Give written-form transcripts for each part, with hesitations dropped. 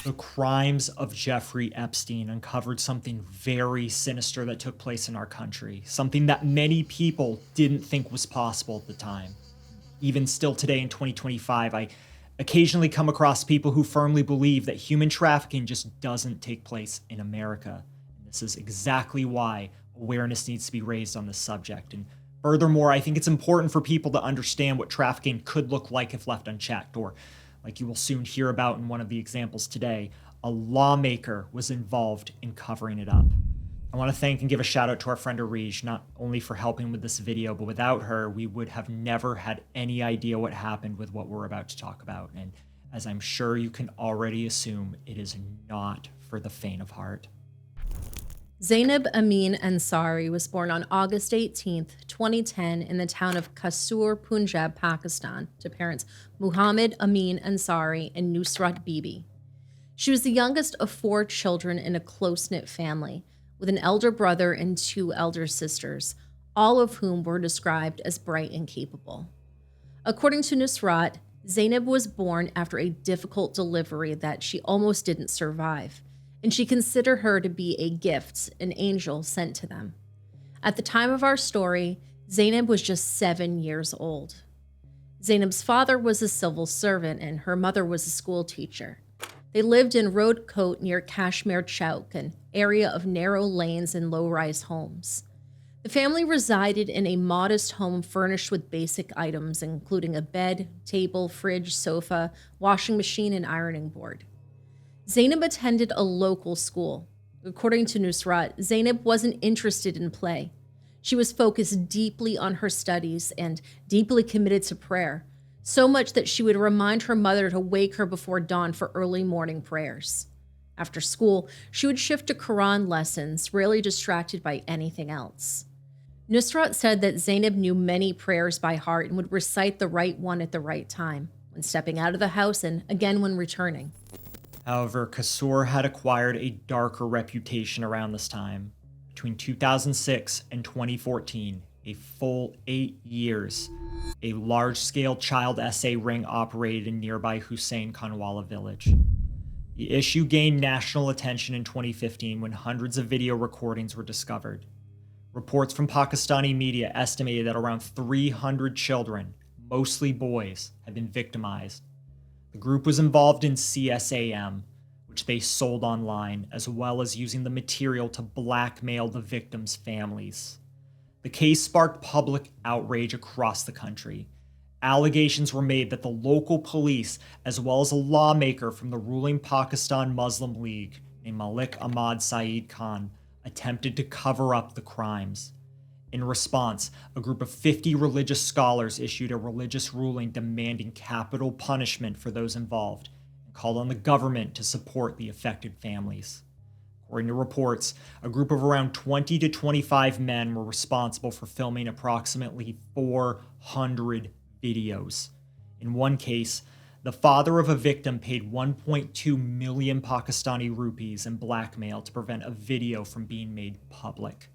The crimes of Jeffrey Epstein uncovered something very sinister that took place in our country, something that many people didn't think was possible at the time. Even still today in 2025, I occasionally come across people who firmly believe that human trafficking just doesn't take place in America. And this is exactly why awareness needs to be raised on this subject. And furthermore, I think it's important for people to understand what trafficking could look like if left unchecked, or like you will soon hear about in one of the examples today, a lawmaker was involved in covering it up. I want to thank and give a shout out to our friend Arij, not only for helping with this video, but without her, we would have never had any idea what happened with what we're about to talk about. And as I'm sure you can already assume, it is not for the faint of heart. Zainab Amin Ansari was born on August 18, 2010 in the town of Kasur, Punjab, Pakistan, to parents Muhammad Amin Ansari and Nusrat Bibi. She was the youngest of 4 children in a close-knit family, with an elder brother and 2 elder sisters, all of whom were described as bright and capable. According to Nusrat, Zainab was born after a difficult delivery that she almost didn't survive, and she considered her to be a gift, an angel sent to them. At the time of our story, Zainab was just 7 years old. Zainab's father was a civil servant and her mother was a school teacher. They lived in Rodkot near Kashmir Chowk, an area of narrow lanes and low-rise homes. The family resided in a modest home furnished with basic items, including a bed, table, fridge, sofa, washing machine, and ironing board. Zainab attended a local school. According to Nusrat, Zainab wasn't interested in play. She was focused deeply on her studies and deeply committed to prayer, so much that she would remind her mother to wake her before dawn for early morning prayers. After school, she would shift to Quran lessons, rarely distracted by anything else. Nusrat said that Zainab knew many prayers by heart and would recite the right one at the right time, when stepping out of the house and again when returning. However, Kasur had acquired a darker reputation around this time. Between 2006 and 2014, a full 8 years, a large-scale child SA ring operated in nearby Hussein Khanwala village. The issue gained national attention in 2015 when hundreds of video recordings were discovered. Reports from Pakistani media estimated that around 300 children, mostly boys, had been victimized. The group was involved in CSAM, which they sold online, as well as using the material to blackmail the victims' families. The case sparked public outrage across the country. Allegations were made that the local police, as well as a lawmaker from the ruling Pakistan Muslim League named Malik Ahmad Saeed Khan, attempted to cover up the crimes. In response, a group of 50 religious scholars issued a religious ruling demanding capital punishment for those involved and called on the government to support the affected families. According to reports, a group of around 20 to 25 men were responsible for filming approximately 400 videos. In one case, the father of a victim paid 1.2 million Pakistani rupees in blackmail to prevent a video from being made public.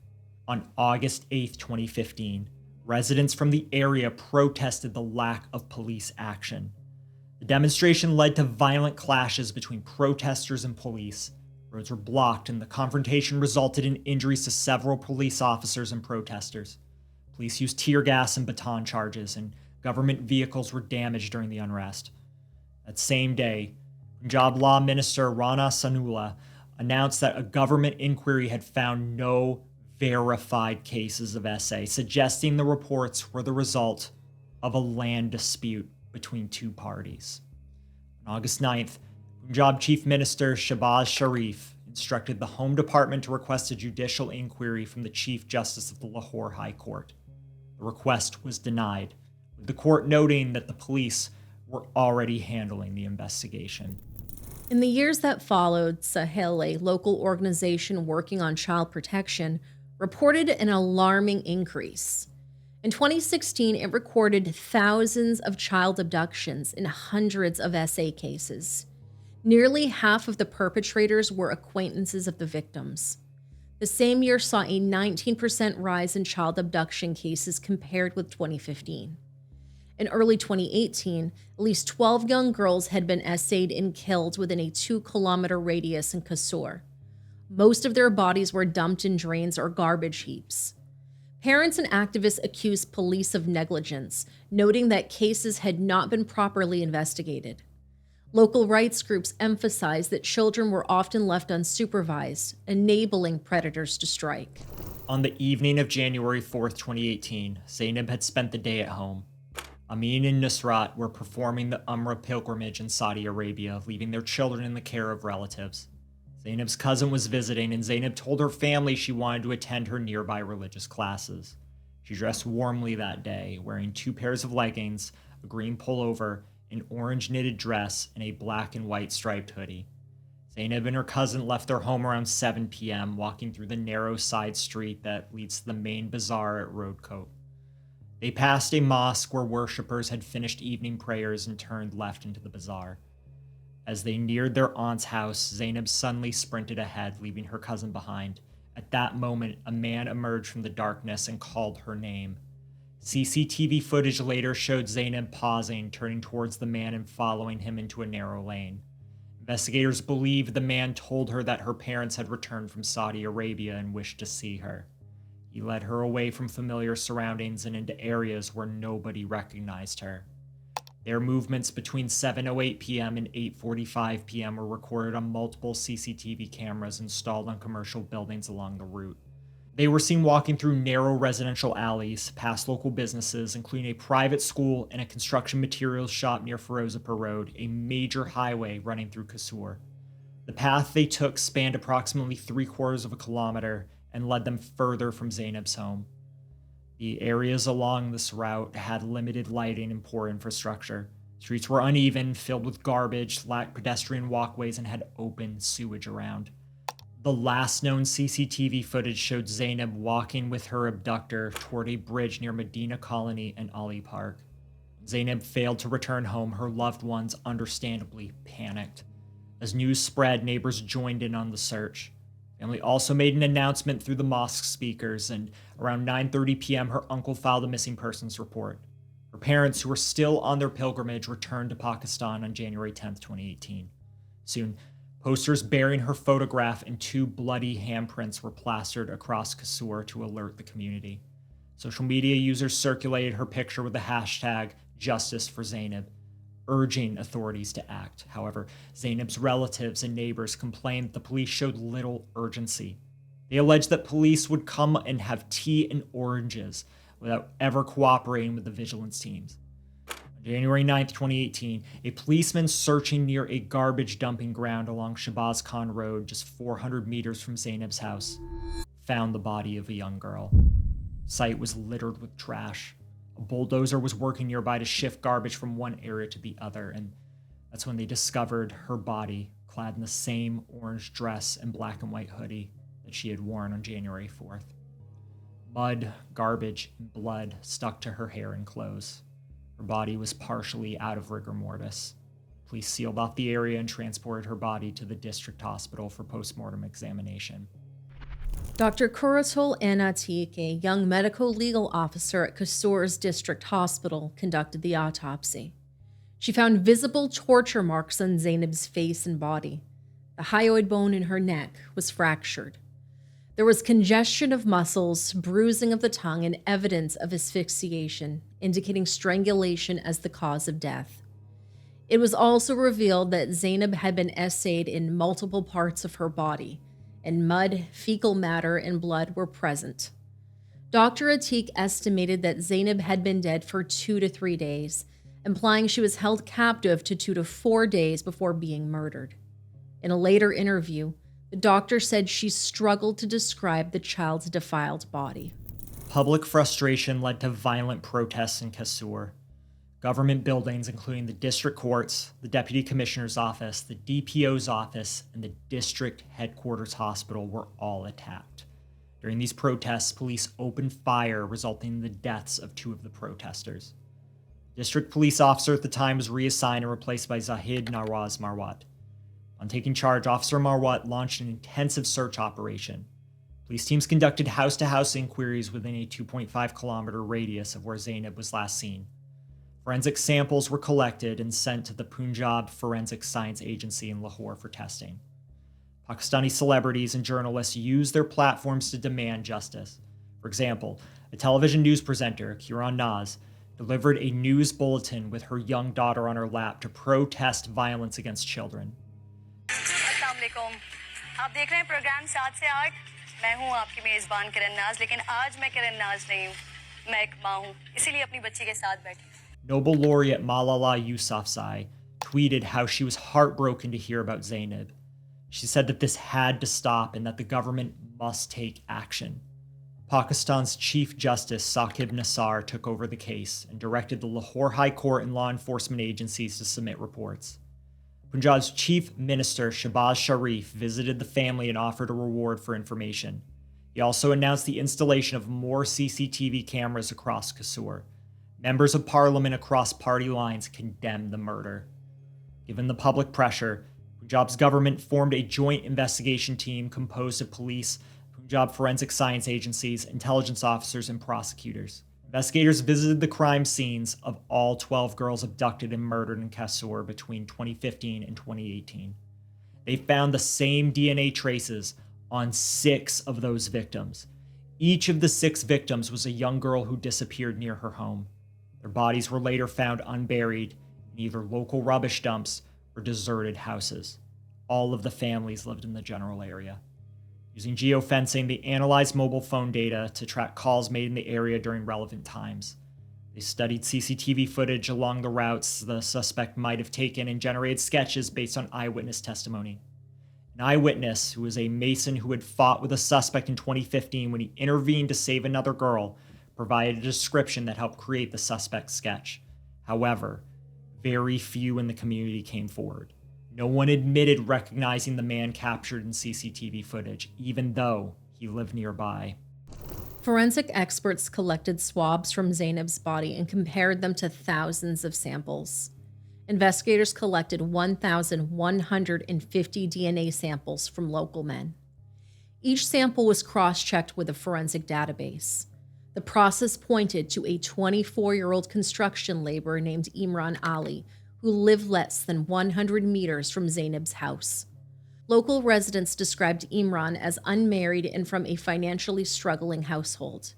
On August 8, 2015, residents from the area protested the lack of police action. The demonstration led to violent clashes between protesters and police. Roads were blocked, and the confrontation resulted in injuries to several police officers and protesters. Police used tear gas and baton charges, and government vehicles were damaged during the unrest. That same day, Punjab Law Minister Rana Sanula announced that a government inquiry had found no verified cases of SA, suggesting the reports were the result of a land dispute between 2 parties. On August 9th, Punjab Chief Minister Shahbaz Sharif instructed the Home Department to request a judicial inquiry from the Chief Justice of the Lahore High Court. The request was denied, with the court noting that the police were already handling the investigation. In the years that followed, Sahel, a local organization working on child protection, reported an alarming increase. In 2016, it recorded thousands of child abductions in hundreds of SA cases. Nearly half of the perpetrators were acquaintances of the victims. The same year saw a 19% rise in child abduction cases compared with 2015. In early 2018, at least 12 young girls had been essayed and killed within a 2-kilometer radius in Kasur. Most of their bodies were dumped in drains or garbage heaps. Parents and activists accused police of negligence, noting that cases had not been properly investigated. Local rights groups emphasized that children were often left unsupervised, enabling predators to strike. On the evening of January 4th, 2018, Zainab had spent the day at home. Amin and Nusrat were performing the Umrah pilgrimage in Saudi Arabia, leaving their children in the care of relatives. Zainab's cousin was visiting, and Zainab told her family she wanted to attend her nearby religious classes. She dressed warmly that day, wearing 2 pairs of leggings, a green pullover, an orange knitted dress, and a black and white striped hoodie. Zainab and her cousin left their home around 7 p.m., walking through the narrow side street that leads to the main bazaar at Roadcoat. They passed a mosque where worshippers had finished evening prayers and turned left into the bazaar. As they neared their aunt's house, Zainab suddenly sprinted ahead, leaving her cousin behind. At that moment, a man emerged from the darkness and called her name. CCTV footage later showed Zainab pausing, turning towards the man and following him into a narrow lane. Investigators believe the man told her that her parents had returned from Saudi Arabia and wished to see her. He led her away from familiar surroundings and into areas where nobody recognized her. Their movements between 7:08 p.m. and 8:45 p.m. were recorded on multiple CCTV cameras installed on commercial buildings along the route. They were seen walking through narrow residential alleys, past local businesses, including a private school and a construction materials shop near Ferozepur Road, a major highway running through Kasur. The path they took spanned approximately 3/4 of a kilometer and led them further from Zainab's home. The areas along this route had limited lighting and poor infrastructure. Streets were uneven, filled with garbage, lacked pedestrian walkways, and had open sewage around. The last known CCTV footage showed Zainab walking with her abductor toward a bridge near Medina Colony and Ali Park. Zainab failed to return home. Her loved ones understandably panicked. As news spread, neighbors joined in on the search. Family also made an announcement through the mosque speakers, and around 9:30 p.m. her uncle filed a missing persons report. Her parents, who were still on their pilgrimage, returned to Pakistan on January 10th, 2018. Soon, posters bearing her photograph and 2 bloody handprints were plastered across Kasur to alert the community. Social media users circulated her picture with the hashtag Justice for Zainab, urging authorities to act. However, Zainab's relatives and neighbors complained the police showed little urgency. They alleged that police would come and have tea and oranges without ever cooperating with the vigilance teams. On January 9th, 2018, a policeman searching near a garbage dumping ground along Shabazz Khan Road, just 400 meters from Zainab's house, found the body of a young girl. The site was littered with trash. A bulldozer was working nearby to shift garbage from one area to the other, and that's when they discovered her body, clad in the same orange dress and black and white hoodie that she had worn on January 4th. Mud, garbage, and blood stuck to her hair and clothes. Her body was partially out of rigor mortis. Police sealed off the area and transported her body to the district hospital for postmortem examination. Dr. Kuratul Anatik, a young medical legal officer at Kasur's district hospital, conducted the autopsy. She found visible torture marks on Zainab's face and body. The hyoid bone in her neck was fractured. There was congestion of muscles, bruising of the tongue, and evidence of asphyxiation, indicating strangulation as the cause of death. It was also revealed that Zainab had been essayed in multiple parts of her body, and mud, fecal matter, and blood were present. Dr. Atik estimated that Zainab had been dead for 2 to 3 days, implying she was held captive to 2 to 4 days before being murdered. In a later interview, the doctor said she struggled to describe the child's defiled body. Public frustration led to violent protests in Kasur. Government buildings, including the district courts, the deputy commissioner's office, the DPO's office, and the district headquarters hospital, were all attacked. During these protests, police opened fire, resulting in the deaths of 2 of the protesters. The district police officer at the time was reassigned and replaced by Zahid Nawaz Marwat. On taking charge, Officer Marwat launched an intensive search operation. Police teams conducted house-to-house inquiries within a 2.5-kilometer radius of where Zainab was last seen. Forensic samples were collected and sent to the Punjab Forensic Science Agency in Lahore for testing. Pakistani celebrities and journalists used their platforms to demand justice. For example, a television news presenter, Kiran Naz, delivered a news bulletin with her young daughter on her lap to protest violence against children. अस्सलाम वालेकुम। आप देख रहे हैं programme 7 से 8। मैं हूं आपकी मेजबान किरण नाज, लेकिन आज मैं किरण नाज नहीं हूं। मैं एक मां हूं, इसीलिए अपनी बच्ची के साथ बैठी। Nobel laureate Malala Yousafzai tweeted how she was heartbroken to hear about Zainab. She said that this had to stop and that the government must take action. Pakistan's Chief Justice Saqib Nassar took over the case and directed the Lahore High Court and law enforcement agencies to submit reports. Punjab's Chief Minister Shahbaz Sharif visited the family and offered a reward for information. He also announced the installation of more CCTV cameras across Kasur. Members of parliament across party lines condemned the murder. Given the public pressure, Punjab's government formed a joint investigation team composed of police, Punjab Forensic Science Agencies, intelligence officers, and prosecutors. Investigators visited the crime scenes of all 12 girls abducted and murdered in Kasur between 2015 and 2018. They found the same DNA traces on 6 of those victims. Each of the 6 victims was a young girl who disappeared near her home. Their bodies were later found unburied in either local rubbish dumps or deserted houses. All of the families lived in the general area. Using geofencing, they analyzed mobile phone data to track calls made in the area during relevant times. They studied CCTV footage along the routes the suspect might have taken and generated sketches based on eyewitness testimony. An eyewitness, who was a Mason who had fought with a suspect in 2015 when he intervened to save another girl, provided a description that helped create the suspect's sketch. However, very few in the community came forward. No one admitted recognizing the man captured in CCTV footage, even though he lived nearby. Forensic experts collected swabs from Zainab's body and compared them to thousands of samples. Investigators collected 1,150 DNA samples from local men. Each sample was cross-checked with a forensic database. The process pointed to a 24-year-old construction laborer named Imran Ali, who lived less than 100 meters from Zainab's house. Local residents described Imran as unmarried and from a financially struggling household.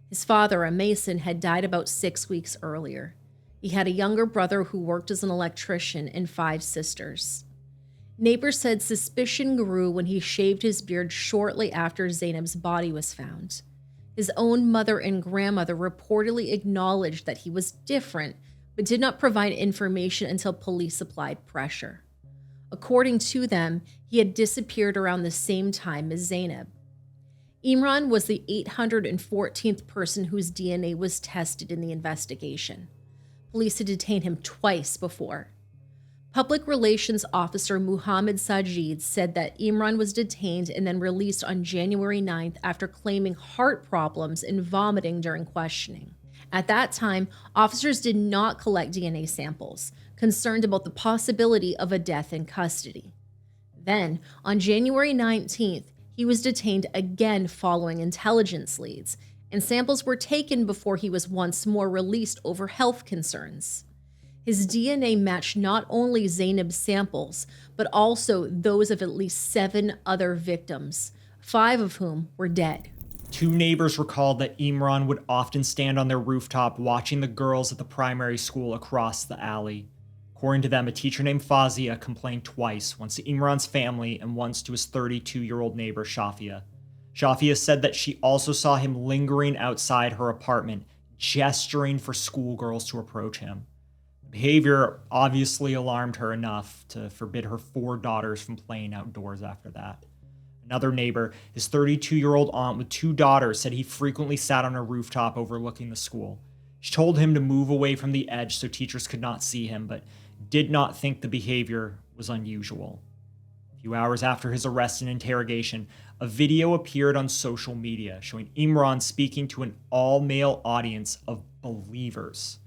His father, a Mason, had died about 6 weeks earlier. He had a younger brother who worked as an electrician and 5 sisters. Neighbors said suspicion grew when he shaved his beard shortly after Zainab's body was found. His own mother and grandmother reportedly acknowledged that he was different, but did not provide information until police applied pressure. According to them, he had disappeared around the same time as Zainab. Imran was the 814th person whose DNA was tested in the investigation. Police had detained him twice before. Public Relations Officer Muhammad Sajid said that Imran was detained and then released on January 9th after claiming heart problems and vomiting during questioning. At that time, officers did not collect DNA samples, concerned about the possibility of a death in custody. Then, on January 19th, he was detained again following intelligence leads, and samples were taken before he was once more released over health concerns. His DNA matched not only Zainab's samples, but also those of at least 7 other victims, 5 of whom were dead. 2 neighbors recalled that Imran would often stand on their rooftop watching the girls at the primary school across the alley. According to them, a teacher named Fazia complained twice, once to Imran's family and once to his 32-year-old neighbor Shafia. Shafia said that she also saw him lingering outside her apartment, gesturing for schoolgirls to approach him. The behavior obviously alarmed her enough to forbid her 4 daughters from playing outdoors after that. Another neighbor, his 32-year-old aunt with 2 daughters, said he frequently sat on a rooftop overlooking the school. She told him to move away from the edge so teachers could not see him, but did not think the behavior was unusual. A few hours after his arrest and interrogation, a video appeared on social media showing Imran speaking to an all-male audience of believers.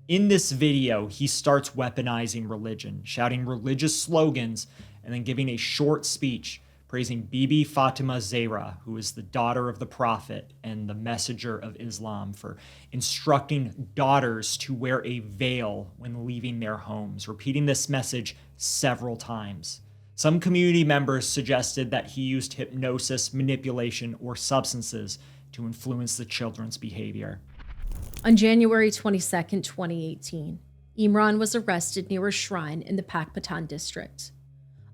In this video, he starts weaponizing religion, shouting religious slogans, and then giving a short speech praising Bibi Fatima Zahra, who is the daughter of the Prophet and the messenger of Islam, for instructing daughters to wear a veil when leaving their homes, repeating this message several times. Some community members suggested that he used hypnosis, manipulation, or substances to influence the children's behavior. On January 22, 2018, Imran was arrested near a shrine in the Pakpatan district.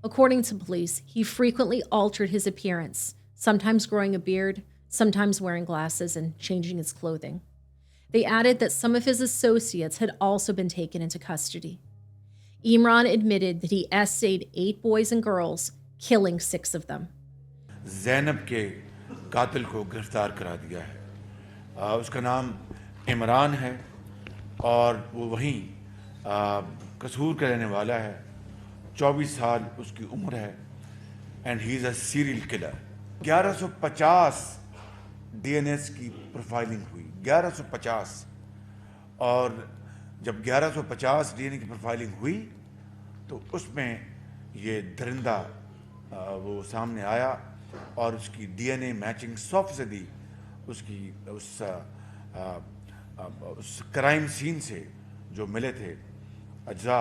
According to police, he frequently altered his appearance, sometimes growing a beard, sometimes wearing glasses and changing his clothing. They added that some of his associates had also been taken into custody. Imran admitted that he essayed 8 boys and girls, killing 6 of them. Zainab के कातिल को गिरफ्तार करा दिया है। उसका नाम इमरान है और वो वहीं कसूर का रहने वाला है। 24 साल उसकी उम्र है and he is a serial killer. 1150 DNS की प्रोफाइलिंग हुई, 1150। और जब 1150 डीएनए की प्रोफाइलिंग हुई तो उसमें ये दरिंदा वो सामने आया और उसकी डीएनए मैचिंग 100% उसकी उस क्राइम सीन से जो मिले थे अज्जा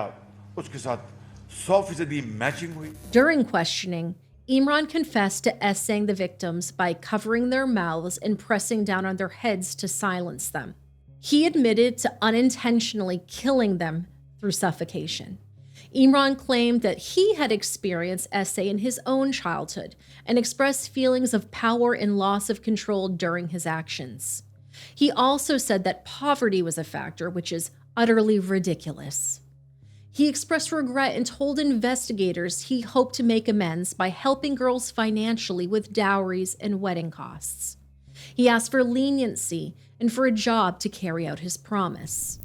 उसके साथ 100% मैचिंग हुई। During questioning, Imran confessed to essaying the victims by covering their mouths and pressing down on their heads to silence them. He admitted to unintentionally killing them through suffocation. Imran claimed that he had experienced SA in his own childhood and expressed feelings of power and loss of control during his actions. He also said that poverty was a factor, which is utterly ridiculous. He expressed regret and told investigators he hoped to make amends by helping girls financially with dowries and wedding costs. He asked for leniency and for a job to carry out his promise.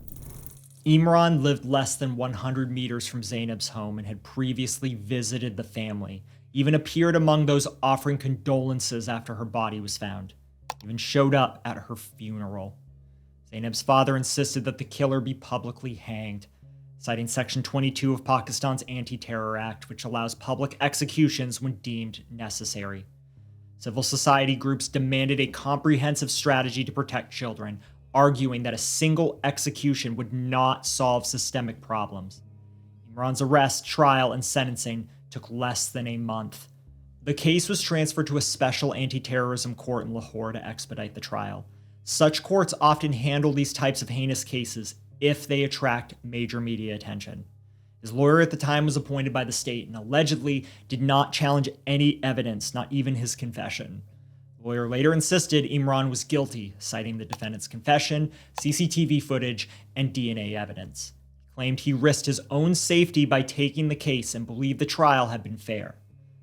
Imran lived less than 100 meters from Zainab's home and had previously visited the family, even appeared among those offering condolences after her body was found, even showed up at her funeral. Zainab's father insisted that the killer be publicly hanged, citing Section 22 of Pakistan's Anti-Terror Act, which allows public executions when deemed necessary. Civil society groups demanded a comprehensive strategy to protect children, arguing that a single execution would not solve systemic problems. Imran's arrest, trial, and sentencing took less than a month. The case was transferred to a special anti-terrorism court in Lahore to expedite the trial. Such courts often handle these types of heinous cases if they attract major media attention. His lawyer at the time was appointed by the state and allegedly did not challenge any evidence, not even his confession. The lawyer later insisted Imran was guilty, citing the defendant's confession, CCTV footage, and DNA evidence. He claimed he risked his own safety by taking the case and believed the trial had been fair.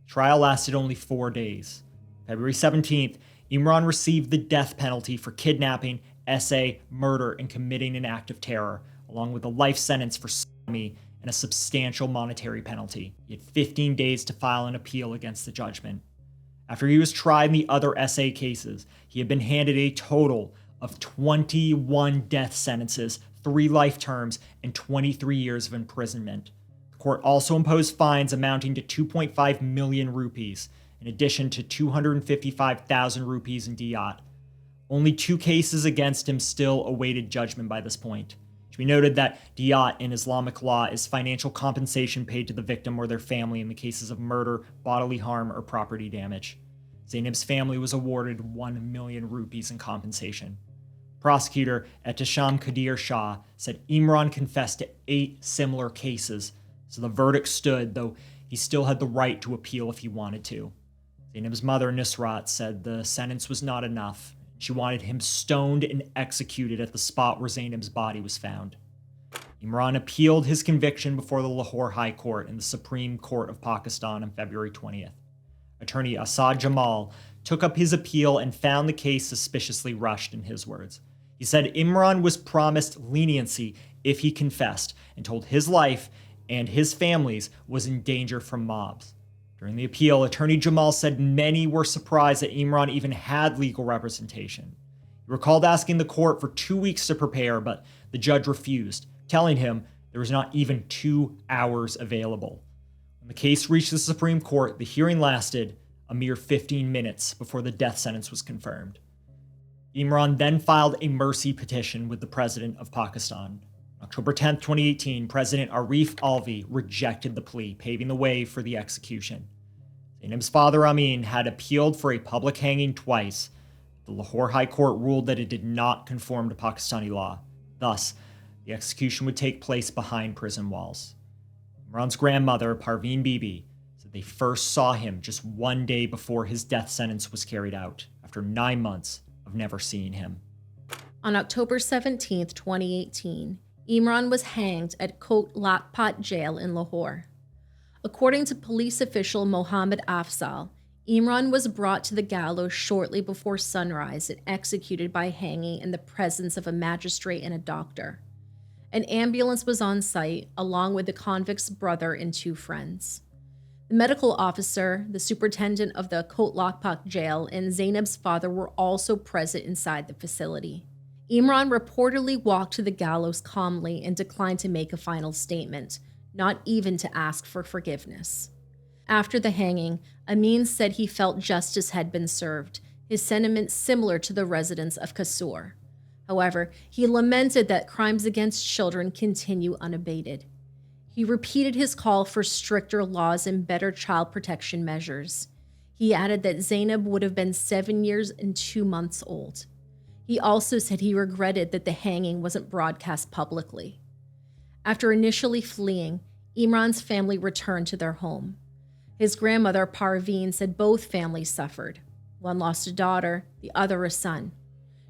The trial lasted only 4 days. February 17th, Imran received the death penalty for kidnapping, SA, murder, and committing an act of terror, along with a life sentence for sodomy and a substantial monetary penalty. He had 15 days to file an appeal against the judgment. After he was tried in the other SA cases, he had been handed a total of 21 death sentences, 3 life terms, and 23 years of imprisonment. The court also imposed fines amounting to 2.5 million rupees, in addition to 255,000 rupees in diyat. Only 2 cases against him still awaited judgment by this point. It should be noted that diyat in Islamic law is financial compensation paid to the victim or their family in the cases of murder, bodily harm, or property damage. Zainab's family was awarded 1 million rupees in compensation. Prosecutor Ehtisham Qadir Shah said Imran confessed to 8 similar cases, so the verdict stood, though he still had the right to appeal if he wanted to. Zainab's mother, Nusrat, said the sentence was not enough. She wanted him stoned and executed at the spot where Zainab's body was found. Imran appealed his conviction before the Lahore High Court and the Supreme Court of Pakistan on February 20th. Attorney Asad Jamal took up his appeal and found the case suspiciously rushed, in his words. He said Imran was promised leniency if he confessed and told his life and his family's was in danger from mobs. During the appeal, Attorney Jamal said many were surprised that Imran even had legal representation. He recalled asking the court for 2 weeks to prepare, but the judge refused, telling him there was not even 2 hours available. When the case reached the Supreme Court, the hearing lasted a mere 15 minutes before the death sentence was confirmed. Imran then filed a mercy petition with the President of Pakistan. On October 10, 2018, President Arif Alvi rejected the plea, paving the way for the execution. Zainab's father, Amin, had appealed for a public hanging twice. The Lahore High Court ruled that it did not conform to Pakistani law. Thus, the execution would take place behind prison walls. Imran's grandmother, Parveen Bibi, said they first saw him just one day before his death sentence was carried out, after 9 months of never seeing him. On October 17, 2018, Imran was hanged at Kot Lakhpat jail in Lahore. According to police official Mohammed Afzal, Imran was brought to the gallows shortly before sunrise and executed by hanging in the presence of a magistrate and a doctor. An ambulance was on site, along with the convict's brother and 2 friends. The medical officer, the superintendent of the Kot Lakhpat jail, and Zainab's father were also present inside the facility. Imran reportedly walked to the gallows calmly and declined to make a final statement, not even to ask for forgiveness. After the hanging, Amin said he felt justice had been served, his sentiments similar to the residents of Kasur. However, he lamented that crimes against children continue unabated. He repeated his call for stricter laws and better child protection measures. He added that Zainab would have been 7 years and 2 months old. He also said he regretted that the hanging wasn't broadcast publicly. After initially fleeing, Imran's family returned to their home. His grandmother, Parveen, said both families suffered. One lost a daughter, the other a son.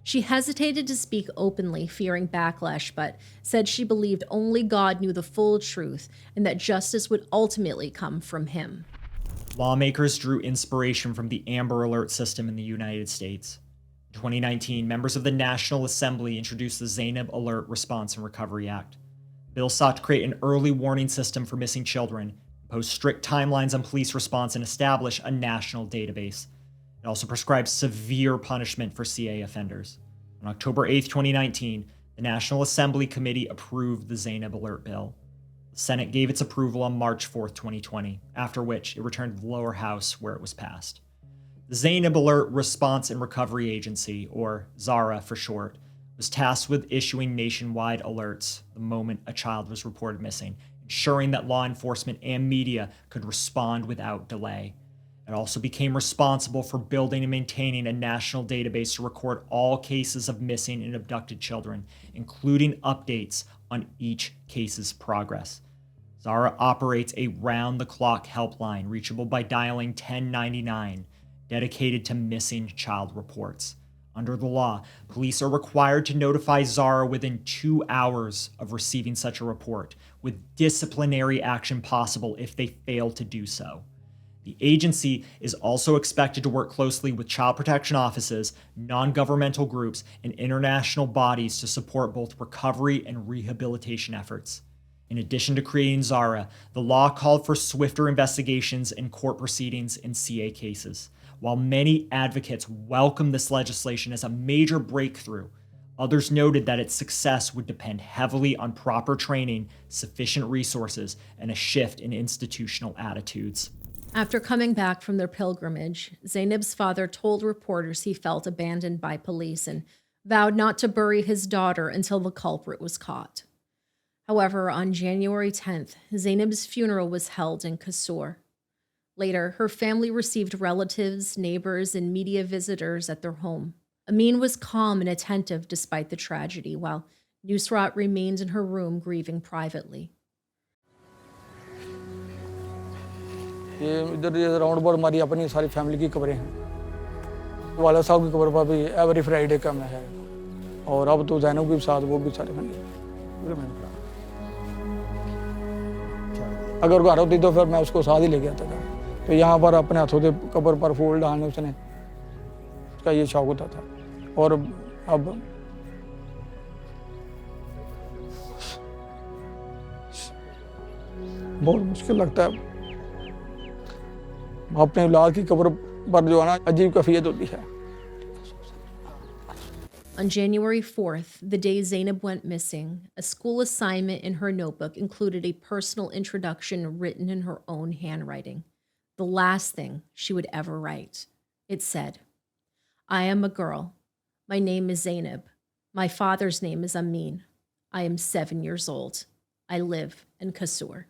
She hesitated to speak openly, fearing backlash, but said she believed only God knew the full truth and that justice would ultimately come from him. Lawmakers drew inspiration from the Amber Alert system in the United States. In 2019, members of the National Assembly introduced the Zainab Alert Response and Recovery Act. The bill sought to create an early warning system for missing children, impose strict timelines on police response, and establish a national database. It also prescribes severe punishment for CA offenders. On October 8, 2019, the National Assembly Committee approved the Zainab Alert Bill. The Senate gave its approval on March 4, 2020, after which it returned to the lower house where it was passed. The Zainab Alert Response and Recovery Agency, or ZARA for short, was tasked with issuing nationwide alerts the moment a child was reported missing, ensuring that law enforcement and media could respond without delay. It also became responsible for building and maintaining a national database to record all cases of missing and abducted children, including updates on each case's progress. ZARA operates a round-the-clock helpline reachable by dialing 1099, dedicated to missing child reports. Under the law, police are required to notify ZARA within 2 hours of receiving such a report, with disciplinary action possible if they fail to do so. The agency is also expected to work closely with child protection offices, non-governmental groups, and international bodies to support both recovery and rehabilitation efforts. In addition to creating ZARA, the law called for swifter investigations and court proceedings in CA cases. While many advocates welcome this legislation as a major breakthrough, others noted that its success would depend heavily on proper training, sufficient resources, and a shift in institutional attitudes. After coming back from their pilgrimage, Zainab's father told reporters he felt abandoned by police and vowed not to bury his daughter until the culprit was caught. However, on January 10th, Zainab's funeral was held in Kasur. Later, her family received relatives, neighbors, and media visitors at their home. Amin was calm and attentive despite the tragedy, while Nusrat remained in her room grieving privately. ये इधर ये round about हमारी अपनी सारी family की कब्रें हैं। वाला साहब की कब्र पर भी एवरी फ्राइडे का मैं है, और अब तो ज़ैनब के साथ वो भी सारे फैमिली पूरे मैंने करा। अगर घर होती तो फिर मैं उसको साथ ही लेके आता था, तो यहाँ पर अपने हाथों से कब्र पर फूल डालने उसने उसका ये शौक होता था। और अब बहुत मुश्किल लगता है अपने औलाद की कब्र पर जो है ना अजीब कैफियत होती है। On January 4th, the day Zainab went missing, a school assignment in her notebook included a personal introduction written in her own handwriting. the last thing she would ever write. It said, I am a girl. My name is Zainab. My father's name is Amin. I am 7 years old. I live in Kasur.